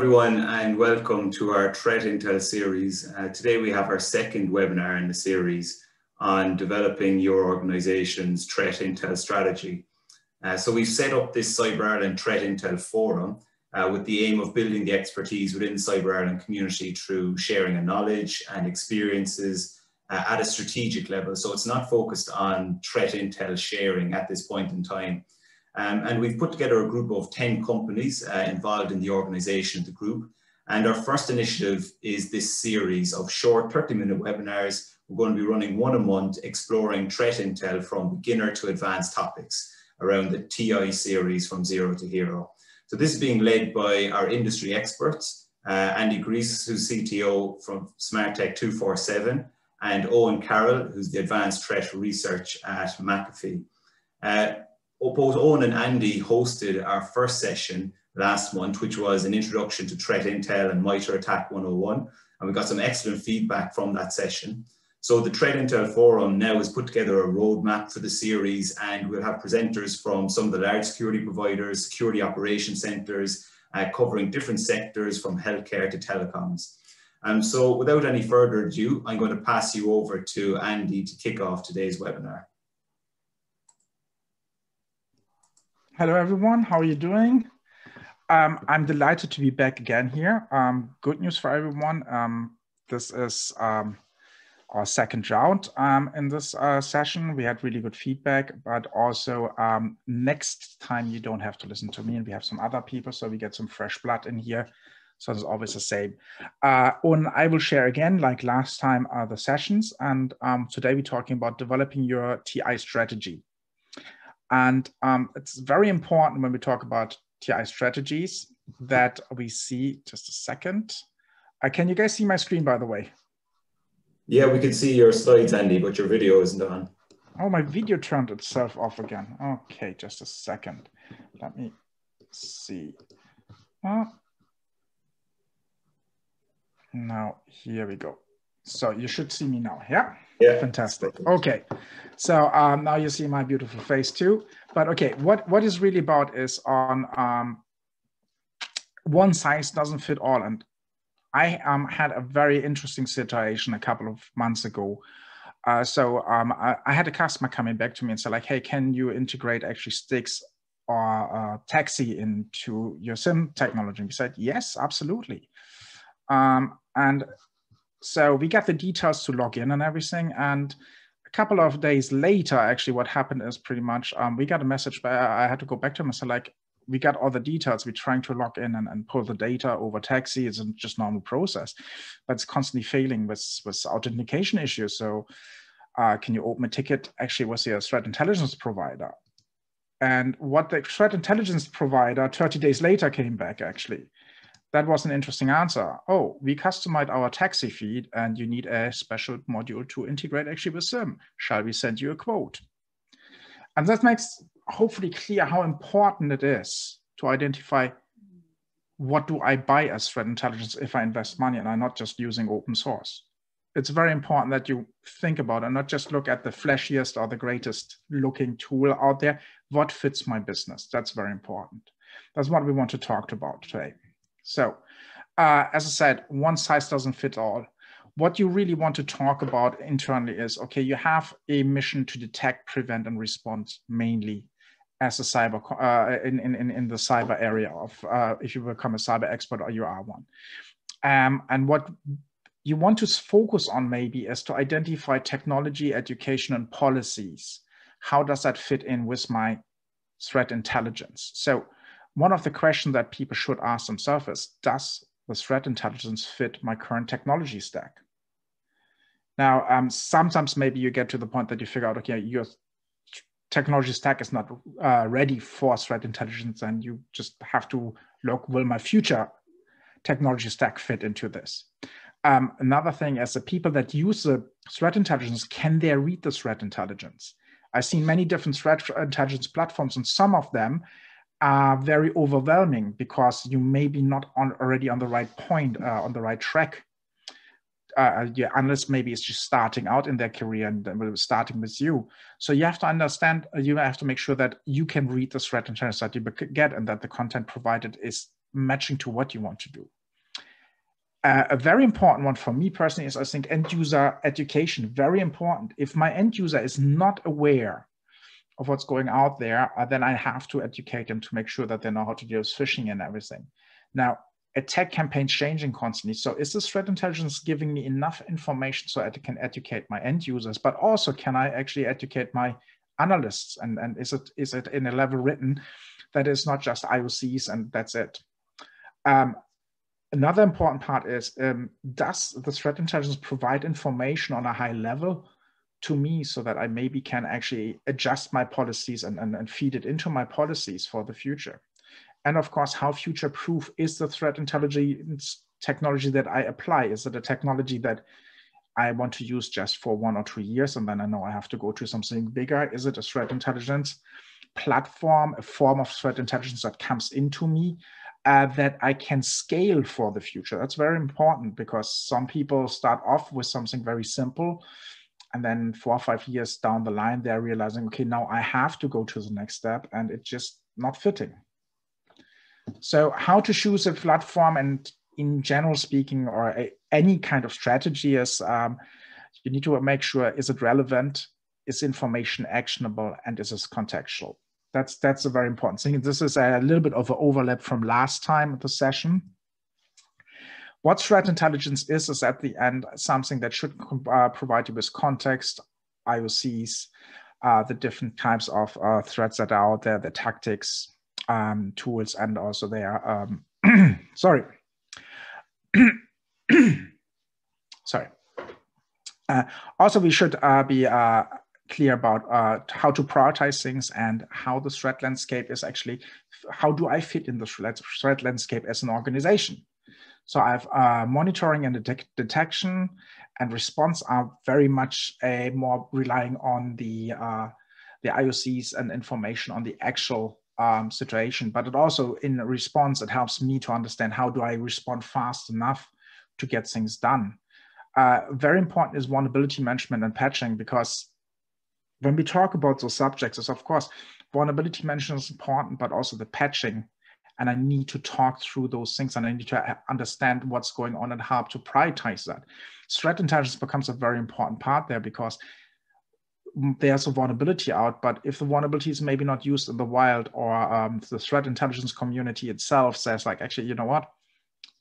everyone, and welcome to our Threat Intel series. Today we have our second webinar in the series on developing your organization's Threat Intel strategy. So we've set up this Cyber Ireland Threat Intel Forum with the aim of building the expertise within the Cyber Ireland community through sharing of knowledge and experiences at a strategic level. So it's not focused on threat intel sharing at this point in time. And we've put together a group of 10 companies involved in the organization of the group. And our first initiative is this series of short 30-minute webinars. We're going to be running one a month, exploring threat intel from beginner to advanced topics around the TI series from zero to hero. So this is being led by our industry experts, Andy Grzess, who's CTO from Smarttech 247, and Carroll, who's the advanced threat research at McAfee. Both Eoin and Andy hosted our first session last month, which was an introduction to threat intel and Mitre Attack 101. And we got some excellent feedback from that session. So the Threat Intel Forum now has put together a roadmap for the series, and we'll have presenters from some of the large security providers, security operation centers, covering different sectors from healthcare to telecoms. So without any further ado, I'm going to pass you over to Andy to kick off today's webinar. Hello, everyone. How are you doing? I'm delighted to be back again here. Good news for everyone. This is our second round in this session. We had really good feedback, but also next time you don't have to listen to me and we have some other people, so we get some fresh blood in here. So it's always the same. And I will share again, like last time, the sessions. And today we're talking about developing your TI strategy. And it's very important when we talk about TI strategies that we see, just a second. Can you guys see my screen, by the way? Yeah, we can see your slides, Andy, but your video isn't on. Oh, my video turned itself off again. Okay, just a second. Let me see. Now, here we go. So you should see me now, yeah? Yeah. Fantastic. Okay. So now you see my beautiful face too. But okay, what is really about is on one size doesn't fit all. And I had a very interesting situation a couple of months ago. I had a customer coming back to me and say like, hey, can you integrate actually sticks or taxi into your SIM technology? And we said, yes, absolutely. And so we got the details to log in and everything. And a couple of days later, actually, what happened is pretty much we got a message. I had to go back to him and say, like, we got all the details. We're trying to log in and pull the data over taxi. It's just normal process, but it's constantly failing with authentication issues. So can you open a ticket actually with your threat intelligence provider? And what the threat intelligence provider 30 days later came back actually. That was an interesting answer. Oh, we customized our taxi feed and you need a special module to integrate actually with SIM. Shall we send you a quote? And that makes hopefully clear how important it is to identify what do I buy as threat intelligence if I invest money and I'm not just using open source. It's very important that you think about it and not just look at the flashiest or the greatest looking tool out there. What fits my business? That's very important. That's what we want to talk about today. So as I said, one size doesn't fit all. What you really want to talk about internally is, okay, you have a mission to detect, prevent, and respond mainly as a cyber in the cyber area of if you become a cyber expert or you are one. And what you want to focus on maybe is to identify technology, education, and policies. How does that fit in with my threat intelligence? So one of the questions that people should ask themselves is, does the threat intelligence fit my current technology stack? Now, sometimes maybe you get to the point that you figure out, okay, your technology stack is not ready for threat intelligence, and you just have to look, will my future technology stack fit into this? Another thing is the people that use the threat intelligence, can they read the threat intelligence? I've seen many different threat intelligence platforms, and some of them are very overwhelming because you may be not already on the right point, on the right track, unless maybe it's just starting out in their career and starting with you. So you have to understand, you have to make sure that you can read the threat intelligence that you get and that the content provided is matching to what you want to do. A very important one for me personally is, I think, end user education. Very important. If my end user is not aware of what's going out there, then I have to educate them to make sure that they know how to deal with phishing and everything. Now, attack campaigns changing constantly. So is this threat intelligence giving me enough information so I can educate my end users, but also can I actually educate my analysts? And is it in a level written that is not just IOCs and that's it? Another important part is, does the threat intelligence provide information on a high level to me so that I maybe can actually adjust my policies and feed it into my policies for the future? And of course, how future-proof is the threat intelligence technology that I apply? Is it a technology that I want to use just for 1 or 2 years and then I know I have to go to something bigger? Is it a threat intelligence platform, a form of threat intelligence that comes into me that I can scale for the future? That's very important, because some people start off with something very simple, and then 4 or 5 years down the line, they're realizing, okay, now I have to go to the next step, and it's just not fitting. So how to choose a platform, and in general speaking, or any kind of strategy, is you need to make sure, is it relevant? Is information actionable? And is it contextual? That's a very important thing. This is a little bit of an overlap from last time of the session. What threat intelligence is at the end something that should provide you with context, IOCs, the different types of threats that are out there, the tactics, tools, and also their, sorry. Sorry. Also, we should be clear about how to prioritize things and how the threat landscape is actually, how do I fit in the threat landscape as an organization? So I've monitoring and detection and response are very much more relying on the IOCs and information on the actual situation, but it also, in response, it helps me to understand how do I respond fast enough to get things done. Very important is vulnerability management and patching, because when we talk about those subjects, is of course, vulnerability management is important, but also the patching. And I need to talk through those things, and I need to understand what's going on and how to prioritize that. Threat intelligence becomes a very important part there, because there's a vulnerability out, but if the vulnerability is maybe not used in the wild, or the threat intelligence community itself says, like, actually, you know what?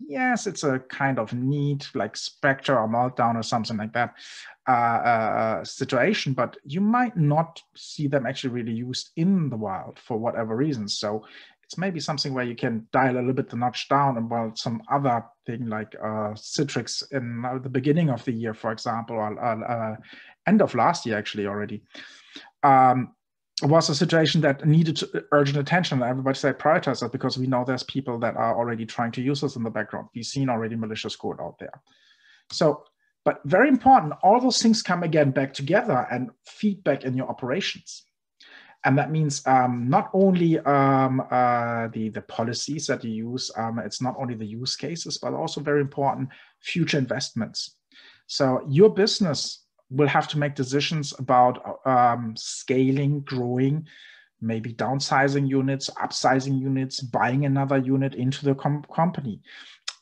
Yes, it's a kind of neat, like Spectre or Meltdown or something like that situation, but you might not see them actually really used in the wild for whatever reasons. So it's maybe something where you can dial a little bit the notch down about some other thing, like Citrix in the beginning of the year, for example, or end of last year, actually, already. Was a situation that needed urgent attention. Everybody said prioritize that, because we know there's people that are already trying to use this in the background. We've seen already malicious code out there. So, but very important, all those things come again back together and feedback in your operations. And that means not only the policies that you use, it's not only the use cases, but also very important future investments. So your business will have to make decisions about scaling, growing, maybe downsizing units, upsizing units, buying another unit into the company.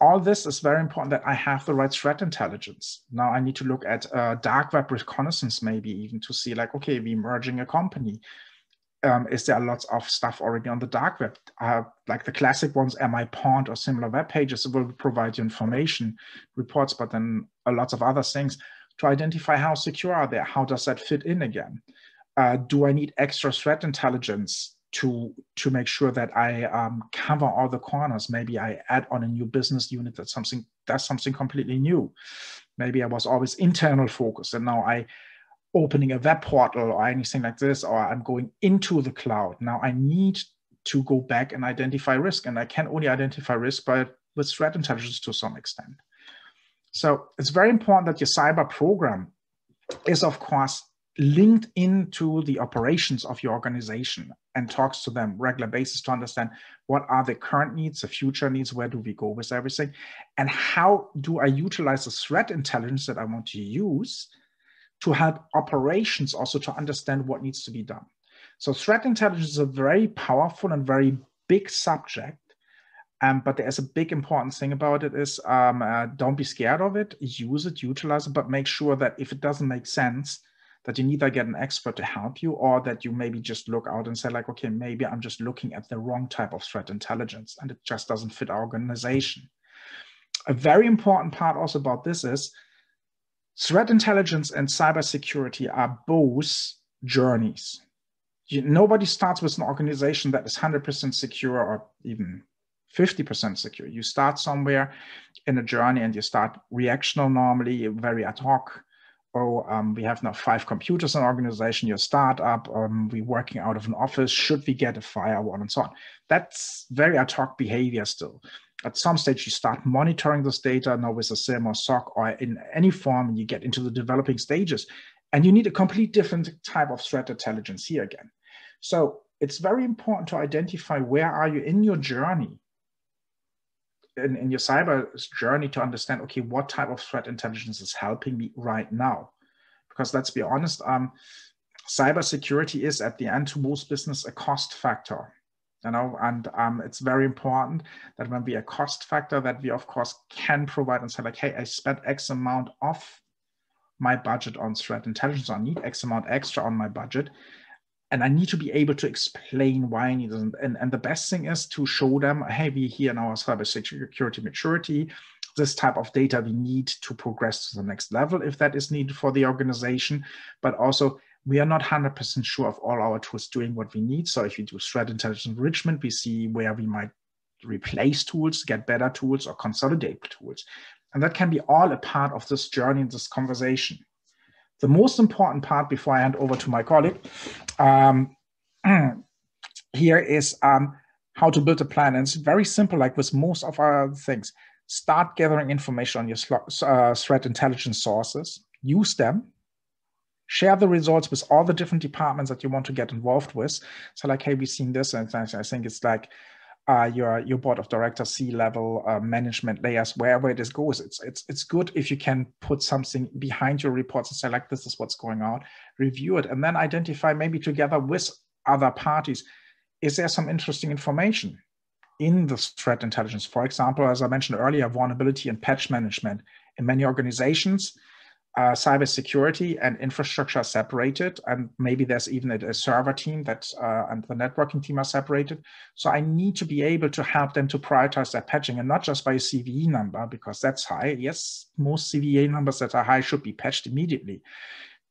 All this is very important, that I have the right threat intelligence. Now I need to look at dark web reconnaissance, maybe even to see, like, okay, we're merging a company. Is there lots of stuff already on the dark web? Like the classic ones, MI Pond or similar web pages will provide you information, reports, but then lots of other things to identify how secure are they. How does that fit in again? Do I need extra threat intelligence to make sure that I cover all the corners? Maybe I add on a new business unit that's something completely new. Maybe I was always internal focused, and now I opening a web portal or anything like this, or I'm going into the cloud. Now I need to go back and identify risk, and I can only identify risk with threat intelligence to some extent. So it's very important that your cyber program is, of course, linked into the operations of your organization and talks to them regular basis to understand what are the current needs, the future needs, where do we go with everything, and how do I utilize the threat intelligence that I want to use to help operations also to understand what needs to be done. So threat intelligence is a very powerful and very big subject. But there's a big important thing about it is don't be scared of it, use it, utilize it, but make sure that if it doesn't make sense, that you neither get an expert to help you or that you maybe just look out and say like, okay, maybe I'm just looking at the wrong type of threat intelligence and it just doesn't fit our organization. A very important part also about this is threat intelligence and cybersecurity are both journeys. Nobody starts with an organization that is 100% secure or even 50% secure. You start somewhere in a journey and you start reactional normally, very ad hoc. We have now 5 computers in an organization, your startup, we're working out of an office, should we get a firewall and so on. That's very ad hoc behavior still. At some stage, you start monitoring this data now with a SIEM or SOC or in any form, and you get into the developing stages. And you need a complete different type of threat intelligence here again. So it's very important to identify where are you in your journey, in your cyber journey, to understand, okay, what type of threat intelligence is helping me right now? Because let's be honest, cybersecurity is at the end to most business a cost factor, and it's very important that when we a cost factor that we of course can provide and say like, hey, I spent X amount of my budget on threat intelligence, I need X amount extra on my budget. And I need to be able to explain why I need it. And the best thing is to show them, hey, we here in our cybersecurity maturity, this type of data we need to progress to the next level if that is needed for the organization. But also, we are not 100% sure of all our tools doing what we need. So if you do threat intelligence enrichment, we see where we might replace tools, get better tools, or consolidate tools. And that can be all a part of this journey, this conversation. The most important part before I hand over to my colleague here is how to build a plan. And it's very simple, like with most of our things. Start gathering information on your threat intelligence sources, use them, share the results with all the different departments that you want to get involved with. So like, hey, we've seen this, and I think it's like your board of directors, C-level management layers, wherever it goes. It's good if you can put something behind your reports and say like, this is what's going on, review it, and then identify maybe together with other parties, is there some interesting information in the threat intelligence? For example, as I mentioned earlier, vulnerability and patch management. In many organizations, cybersecurity and infrastructure are separated, and maybe there's even a server team that and the networking team are separated. So I need to be able to help them to prioritize their patching, and not just by a CVE number, because that's high. Yes, most CVE numbers that are high should be patched immediately.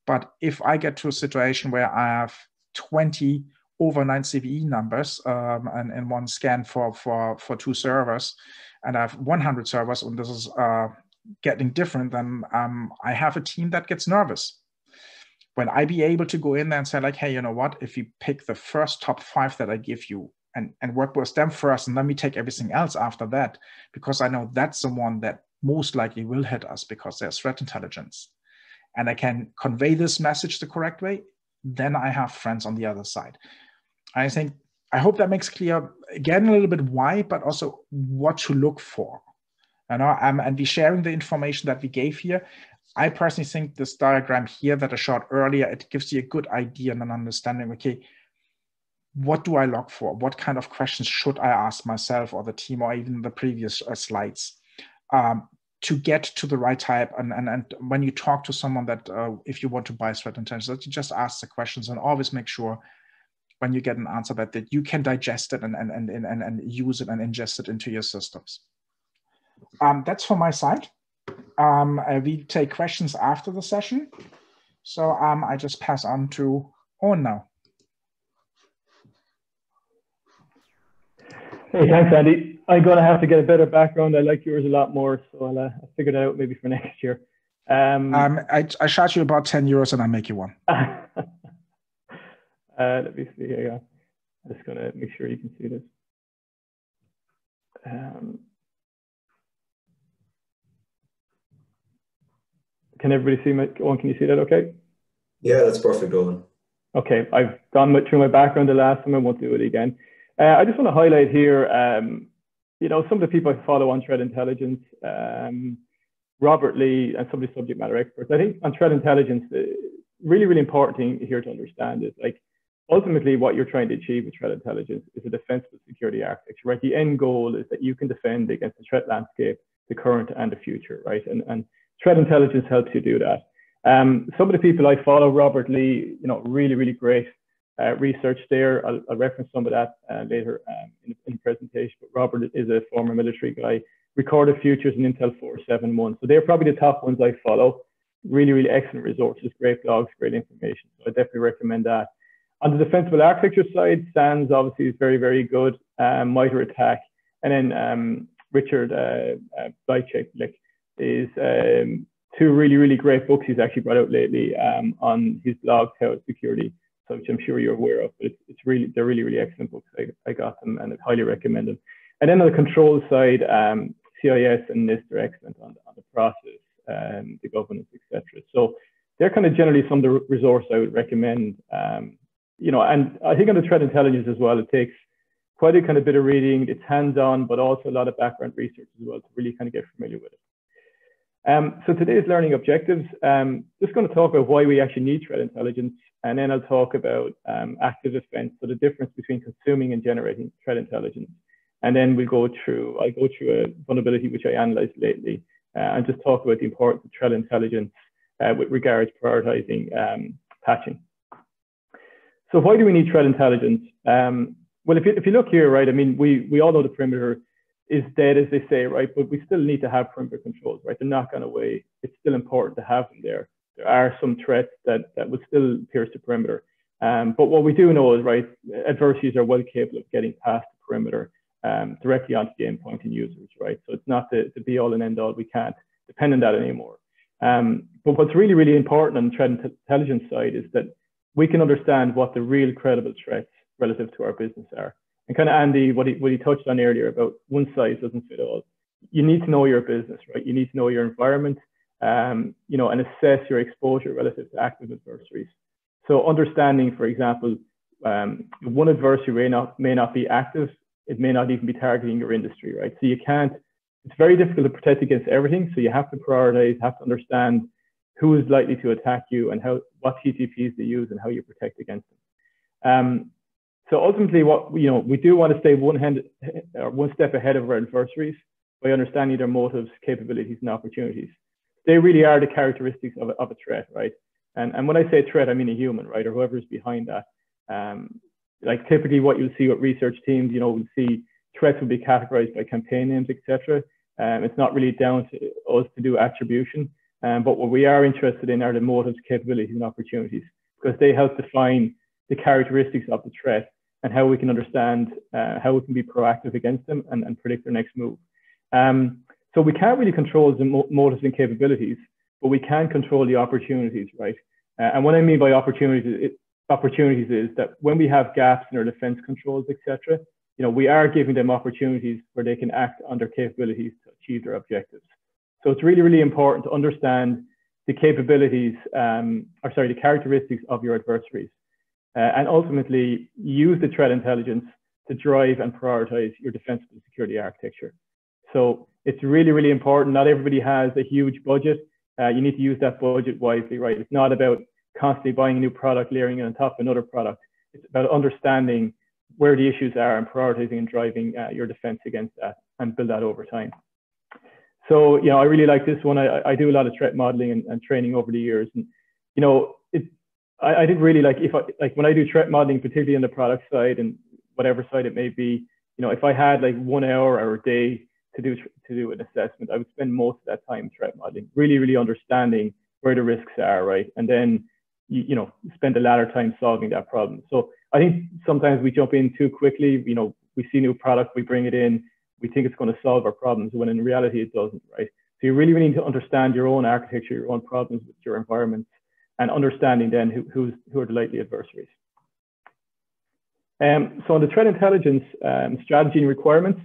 But if I get to a situation where I have 20 overnight CVE numbers and in one scan for 2 servers, and I have 100 servers, and this is getting different, then I have a team that gets nervous. When I be able to go in there and say like, hey, you know what, if you pick the first top 5 that I give you and work with them first, and let me take everything else after that, because I know that's the one that most likely will hit us because there's threat intelligence, and I can convey this message the correct way, then I have friends on the other side. I hope that makes clear, again, a little bit why, but also what to look for. And we sharing the information that we gave here. I personally think this diagram here that I showed earlier, it gives you a good idea and an understanding, okay, what do I look for? What kind of questions should I ask myself or the team or even the previous slides to get to the right type? And when you talk to someone that, if you want to buy threat intelligence, that you just ask the questions and always make sure when you get an answer that you can digest it and use it and ingest it into your systems. That's from my side. We take questions after the session. So I just pass on to Eoin now. Hey, thanks, Andy. I'm going to have to get a better background. I like yours a lot more, so I'll figure that out maybe for next year. I charge you about 10 euros and I make you one. Let me see here. I'm just going to make sure you can see this. Can everybody see me? Can you see that okay? Yeah, that's perfect, Eoin. Okay, I've gone through my background the last time. I won't do it again. I just want to highlight here, some of the people I follow on threat intelligence, Robert Lee and some of the subject matter experts. I think on threat intelligence, the really, really important thing here to understand is like ultimately what you're trying to achieve with threat intelligence is a defensible security architecture, right? The end goal is that you can defend against the threat landscape, the current and the future, right? And threat intelligence helps you do that. Some of the people I follow, Robert Lee, really, really great research there. I'll reference some of that later in the presentation, but Robert is a former military guy. Recorded Futures and Intell 471. So they're probably the top ones I follow. Really, really excellent resources, great blogs, great information. So I definitely recommend that. On the defensible architecture side, SANS obviously is very, very good. Mitre At&ck, and then Richard Bleichek is two really, really great books he's actually brought out lately on his blog, Cloud Security, so which I'm sure you're aware of. But they're really, really excellent books. I got them and I highly recommend them. And then on the control side, CIS and NIST are excellent on the process, the governance, etc. So they're kind of generally some of the resources I would recommend. And I think on the threat intelligence as well, it takes quite a kind of bit of reading. It's hands-on, but also a lot of background research as well to really kind of get familiar with it. So today's learning objectives, just going to talk about why we actually need threat intelligence, and then I'll talk about active defense, so the difference between consuming and generating threat intelligence. And then I'll go through a vulnerability which I analyzed lately, and just talk about the importance of threat intelligence with regards to prioritizing patching. So why do we need threat intelligence? Well, if you look here, right, I mean, we all know the perimeter is dead, as they say, right? But we still need to have perimeter controls, right? They're not going away. It's still important to have them there. There are some threats that would still pierce the perimeter. But what we do know is, right, adversaries are well capable of getting past the perimeter directly onto the endpoint and users, right? So it's not the be all and end all. We can't depend on that anymore. But what's really, really important on the threat intelligence side is that we can understand what the real credible threats relative to our business are. And kind of Andy, what he touched on earlier about one size doesn't fit all. You need to know your business, right? You need to know your environment, and assess your exposure relative to active adversaries. So understanding, for example, one adversary may not be active. It may not even be targeting your industry, right? So it's very difficult to protect against everything. So you have to prioritize, have to understand who is likely to attack you and what TTPs they use and how you protect against them. So ultimately, we do want to stay one step ahead of our adversaries by understanding their motives, capabilities, and opportunities. They really are the characteristics of a threat, right? And when I say threat, I mean a human, right, or whoever's behind that. Like typically, what you'll see with research teams, we'll see threats will be categorized by campaign names, etc. It's not really down to us to do attribution. But what we are interested in are the motives, capabilities, and opportunities, because they help define the characteristics of the threat and how we can understand how we can be proactive against them and predict their next move. So we can't really control the motives and capabilities, but we can control the opportunities, right? And what I mean by opportunities is that when we have gaps in our defense controls, etc., we are giving them opportunities where they can act on their capabilities to achieve their objectives. So it's really, really important to understand the capabilities, the characteristics of your adversaries, and ultimately use the threat intelligence to drive and prioritize your defensible security architecture. So it's really, really important. Not everybody has a huge budget. You need to use that budget wisely, right? It's not about constantly buying a new product, layering it on top of another product. It's about understanding where the issues are and prioritizing and driving your defense against that and build that over time. So, I really like this one. I do a lot of threat modeling and training over the years. And, I think really when I do threat modeling, particularly on the product side and whatever side it may be, if I had like 1 hour or a day to do an assessment, I would spend most of that time threat modeling, really, really understanding where the risks are, right? And then, spend the latter time solving that problem. So I think sometimes we jump in too quickly. We see a new product, we bring it in, we think it's going to solve our problems, when in reality it doesn't, right? So you really need to understand your own architecture, your own problems with your environment, and understanding then who are the likely adversaries. So on the threat intelligence strategy and requirements,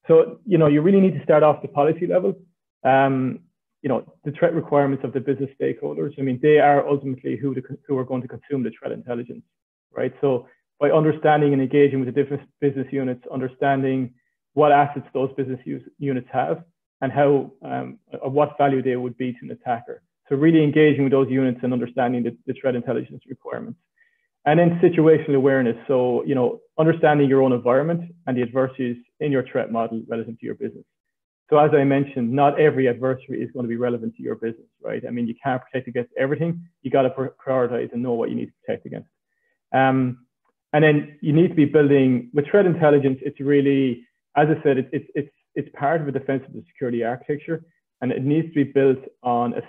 so you really need to start off the policy level. The threat requirements of the business stakeholders. I mean, they are ultimately who are going to consume the threat intelligence, right? So by understanding and engaging with the different business units, understanding what assets those business units have and how or what value they would be to an attacker. So really engaging with those units and understanding the threat intelligence requirements. And then situational awareness. So, understanding your own environment and the adversities in your threat model relative to your business. So as I mentioned, not every adversary is going to be relevant to your business, right? I mean, you can't protect against everything. You got to prioritize and know what you need to protect against. And then you need to be building, with threat intelligence, it's really, as I said, it's part of a defensible security architecture, and it needs to be built on a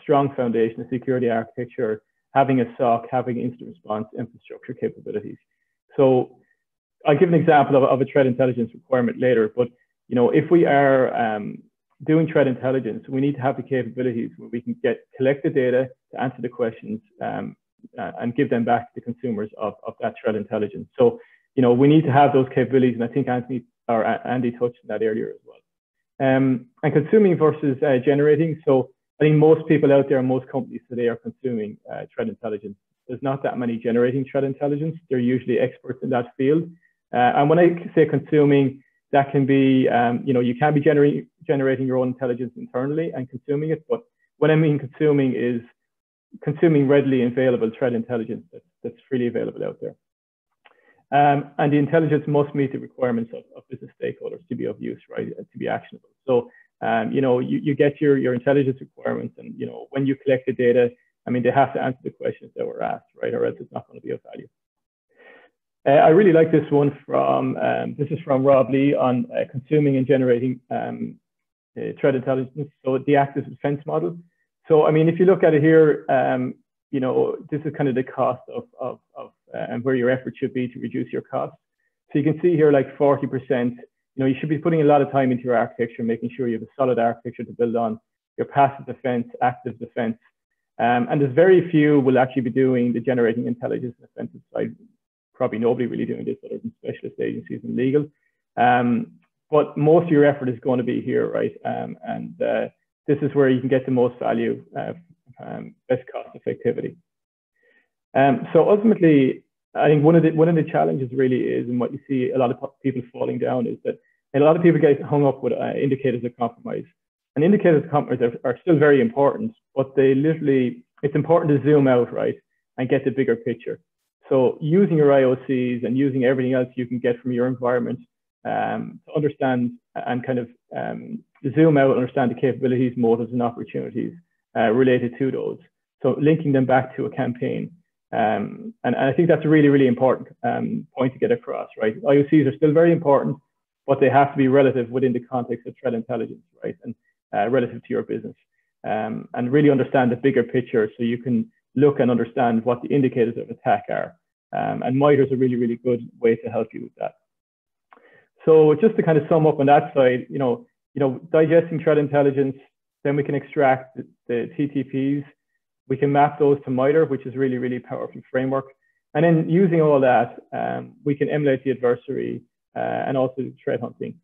strong foundation of security architecture, having a SOC, having incident response infrastructure capabilities. So I'll give an example of a threat intelligence requirement later, but if we are doing threat intelligence, we need to have the capabilities where we can collect the data to answer the questions and give them back to the consumers of that threat intelligence. So, we need to have those capabilities, and I think Andy touched on that earlier as well. And consuming versus generating. So I think most people out there, most companies today are consuming threat intelligence. There's not that many generating threat intelligence. They're usually experts in that field. And when I say consuming, that can be, you can be generating your own intelligence internally and consuming it. But what I mean consuming is consuming readily available threat intelligence that's freely available out there. And the intelligence must meet the requirements of business stakeholders to be of use, right, to be actionable. So, you get your intelligence requirements, and, when you collect the data, I mean, they have to answer the questions that were asked, right, or else it's not going to be of value. I really like this one this is from Rob Lee on consuming and generating threat intelligence. So the active defense model. So, I mean, if you look at it here, this is kind of the cost of and where your effort should be to reduce your costs. So you can see here, like 40%, you should be putting a lot of time into your architecture, making sure you have a solid architecture to build on, your passive defense, active defense. And there's very few will actually be doing the generating intelligence and offensive side. Probably nobody really doing this other than specialist agencies and legal. But most of your effort is going to be here, right? And this is where you can get the most value, best cost effectivity. So ultimately, I think one of the challenges really is, and what you see a lot of people falling down, is that a lot of people get hung up with indicators of compromise. And indicators of compromise are still very important, but it's important to zoom out, right, and get the bigger picture. So using your IOCs and using everything else you can get from your environment to understand and kind of zoom out, understand the capabilities, motives, and opportunities related to those. So linking them back to a campaign. And I think that's a really, really important point to get across, right? IOCs are still very important, but they have to be relative within the context of threat intelligence, right? And relative to your business. And really understand the bigger picture so you can look and understand what the indicators of attack are. And Mitre is a really, really good way to help you with that. So just to kind of sum up on that side, digesting threat intelligence, then we can extract the TTPs. We can map those to Mitre, which is really, really powerful framework. And then using all that, we can emulate the adversary and also threat hunting.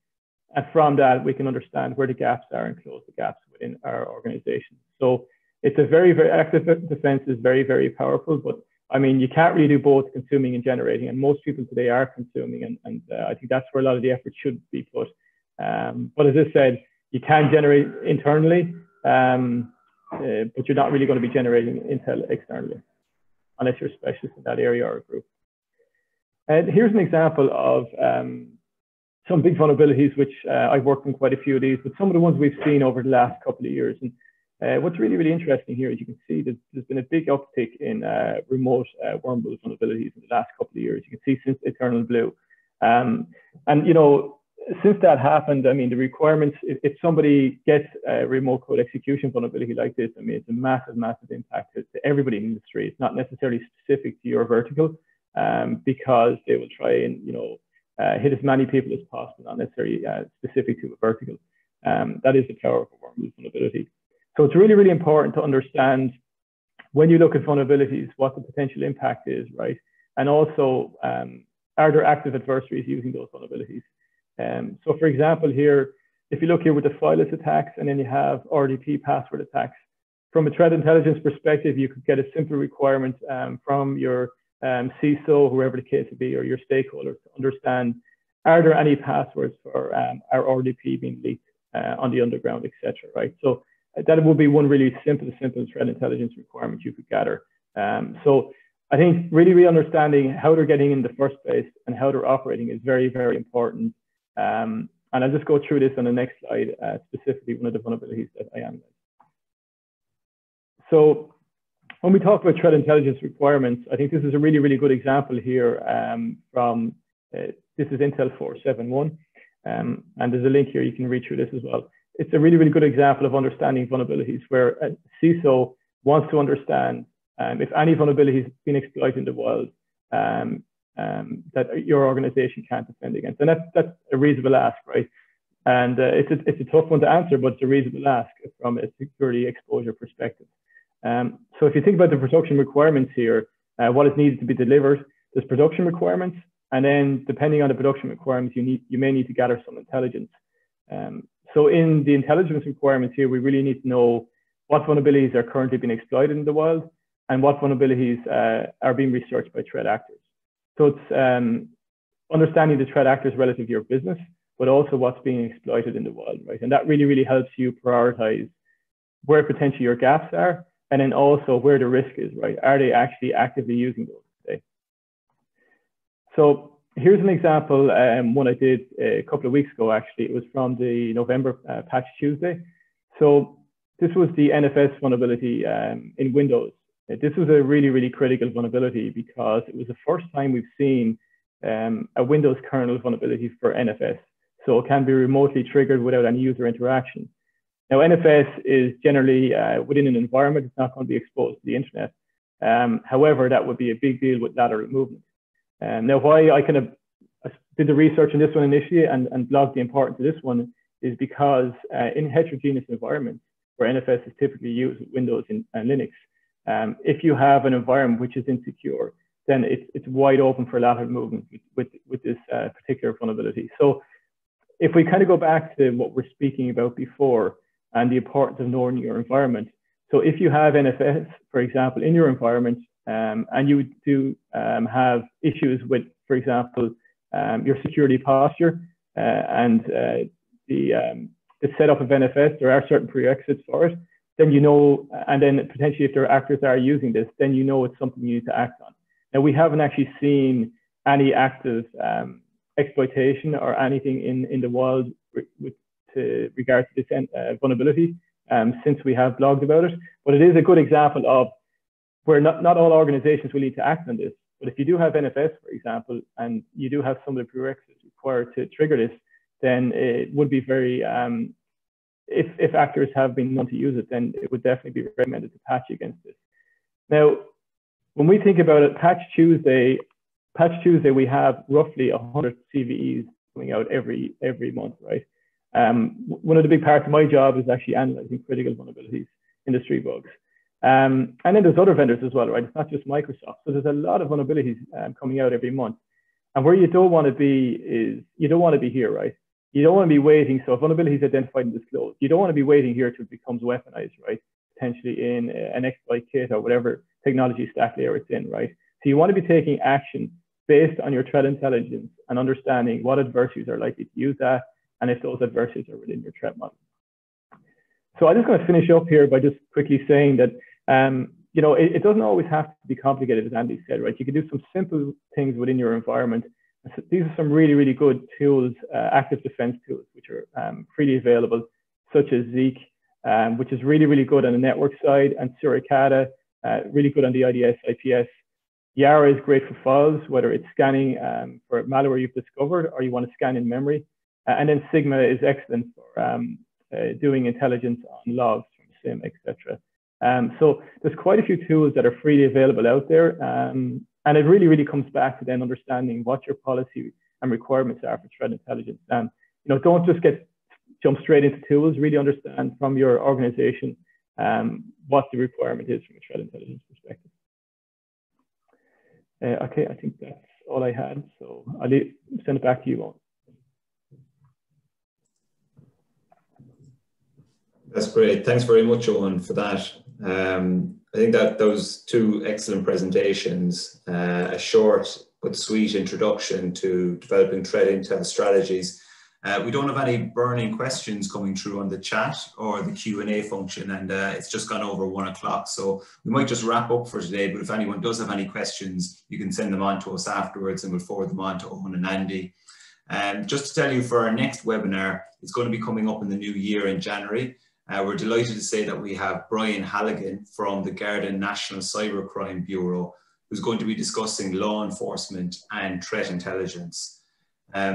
And from that, we can understand where the gaps are and close the gaps within our organization. So it's a very, very active defense is very, very powerful, but I mean, you can't really do both consuming and generating, and most people today are consuming, and I think that's where a lot of the effort should be put. But as I said, you can generate internally, but you're not really going to be generating intel externally, unless you're a specialist in that area or a group. And here's an example of some big vulnerabilities, which I've worked on quite a few of these, but some of the ones we've seen over the last couple of years. And what's really, really interesting here is you can see that there's been a big uptick in remote wormhole vulnerabilities in the last couple of years. You can see since Eternal Blue. And, since that happened, I mean, the requirements, if somebody gets a remote code execution vulnerability like this, I mean, it's a massive, massive impact to everybody in the industry. It's not necessarily specific to your vertical because they will try and, hit as many people as possible, not necessarily specific to a vertical. That is the power of a wormhole vulnerability. So it's really, really important to understand when you look at vulnerabilities, what the potential impact is, right? And also, are there active adversaries using those vulnerabilities? So for example, here, if you look here with the fileless attacks, and then you have RDP password attacks, from a threat intelligence perspective, you could get a simple requirement from your CISO, whoever the case would be, or your stakeholders to understand, are there any passwords for our RDP being leaked on the underground, etc. right? So that would be one really simple threat intelligence requirement you could gather. So I think really understanding how they're getting in the first place and how they're operating is very, very important. And I'll just go through this on the next slide, specifically one of the vulnerabilities that I analyzed. So when we talk about threat intelligence requirements, I think this is a really good example here from, this is Intell 4.7.1. And there's a link here, you can read through this as well. It's a really good example of understanding vulnerabilities where a CISO wants to understand if any vulnerability has been exploited in the wild that your organization can't defend against. And that's a reasonable ask, right? And it's a tough one to answer, but it's a reasonable ask from a security exposure perspective. So if you think about the production requirements here, what is needed to be delivered, there's production requirements, and then depending on the production requirements, you may need to gather some intelligence. So in the intelligence requirements here, we really need to know what vulnerabilities are currently being exploited in the wild and what vulnerabilities are being researched by threat actors. So it's understanding the threat actors relative to your business, but also what's being exploited in the wild, right? And that really helps you prioritize where potentially your gaps are, and then also where the risk is, right? Are they actually actively using those today? So here's an example, one I did a couple of weeks ago, actually. It was from the November Patch Tuesday. So this was the NFS vulnerability in Windows. This was a really critical vulnerability because it was the first time we've seen a Windows kernel vulnerability for NFS. So it can be remotely triggered without any user interaction. Now, NFS is generally within an environment, it's not going to be exposed to the internet. However, that would be a big deal with lateral movement. Now, why I did the research on this one initially and blogged the importance of this one is because in heterogeneous environments where NFS is typically used with Windows and Linux, if you have an environment which is insecure, then it's wide open for lateral movement with this particular vulnerability. So if we kind of go back to what we're speaking about before and the importance of knowing your environment. So if you have NFS, for example, in your environment, and you do have issues with, for example, your security posture and the setup of NFS, there are certain prerequisites for it, then you know, and then potentially if their actors are using this, then you know it's something you need to act on. Now, we haven't actually seen any active exploitation or anything in the wild with regard to this vulnerability since we have blogged about it, but it is a good example of where not all organizations will need to act on this. But if you do have NFS, for example, and you do have some of the prerequisites required to trigger this, then it would be very, if actors have been known to use it, then it would definitely be recommended to patch against this. Now, when we think about it, Patch Tuesday, we have roughly 100 CVEs coming out every month, right? One of the big parts of my job is actually analyzing critical vulnerabilities, industry bugs. And then there's other vendors as well, right? It's not just Microsoft. So there's a lot of vulnerabilities coming out every month. And where you don't want to be is, you don't want to be here, right? You don't want to be waiting. So if vulnerability is identified and disclosed, you don't want to be waiting here till it becomes weaponized, right? Potentially in an exploit kit or whatever technology stack layer it's in, right? So you want to be taking action based on your threat intelligence and understanding what adversaries are likely to use that, and if those adversaries are within your threat model. So I'm just going to finish up here by just quickly saying that, you know, it doesn't always have to be complicated, as Andy said, right? You can do some simple things within your environment. So these are some really good tools, active defense tools, which are freely available, such as Zeek, which is really good on the network side, and Suricata, really good on the IDS, IPS. Yara is great for files, whether it's scanning for malware you've discovered or you want to scan in memory. And then Sigma is excellent for doing intelligence on logs from SIM, etc. So there's quite a few tools that are freely available out there. And it really comes back to then understanding what your policy and requirements are for threat intelligence. You know, don't just jump straight into tools, really understand from your organization what the requirement is from a threat intelligence perspective. Okay, I think that's all I had. So I'll send it back to you, Eoin. That's great. Thanks very much, Eoin, for that. I think that those two excellent presentations, a short but sweet introduction to developing threat intel strategies, We don't have any burning questions coming through on the chat or the Q&A function, and it's just gone over 1 o'clock. So we might just wrap up for today, but if anyone does have any questions, you can send them on to us afterwards and we'll forward them on to Eoin and Andy. Just to tell you, for our next webinar, it's going to be coming up in the new year in January. We're delighted to say that we have Brian Halligan from the Garda National Cybercrime Bureau, who's going to be discussing law enforcement and threat intelligence.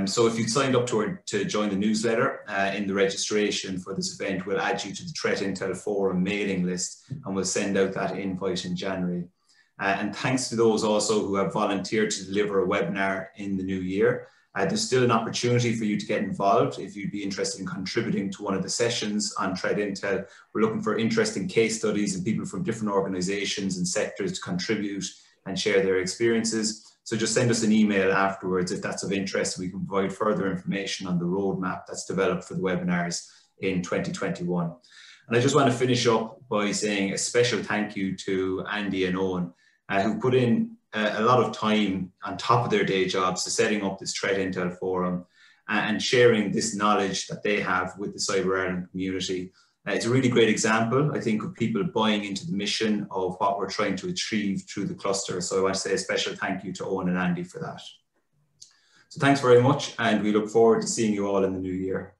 So if you'd signed up to join the newsletter in the registration for this event, we'll add you to the Threat Intel Forum mailing list and we'll send out that invite in January. And thanks to those also who have volunteered to deliver a webinar in the new year. There's still an opportunity for you to get involved if you'd be interested in contributing to one of the sessions on Threat Intel. We're looking for interesting case studies and people from different organizations and sectors to contribute and share their experiences. So just send us an email afterwards if that's of interest. We can provide further information on the roadmap that's developed for the webinars in 2021. And I just want to finish up by saying a special thank you to Andy and Eoin, who put in a lot of time on top of their day jobs to setting up this Threat Intel Forum and sharing this knowledge that they have with the Cyber Ireland community. It's a really great example, I think, of people buying into the mission of what we're trying to achieve through the cluster. So I want to say a special thank you to Eoin and Andy for that. So thanks very much, and we look forward to seeing you all in the new year.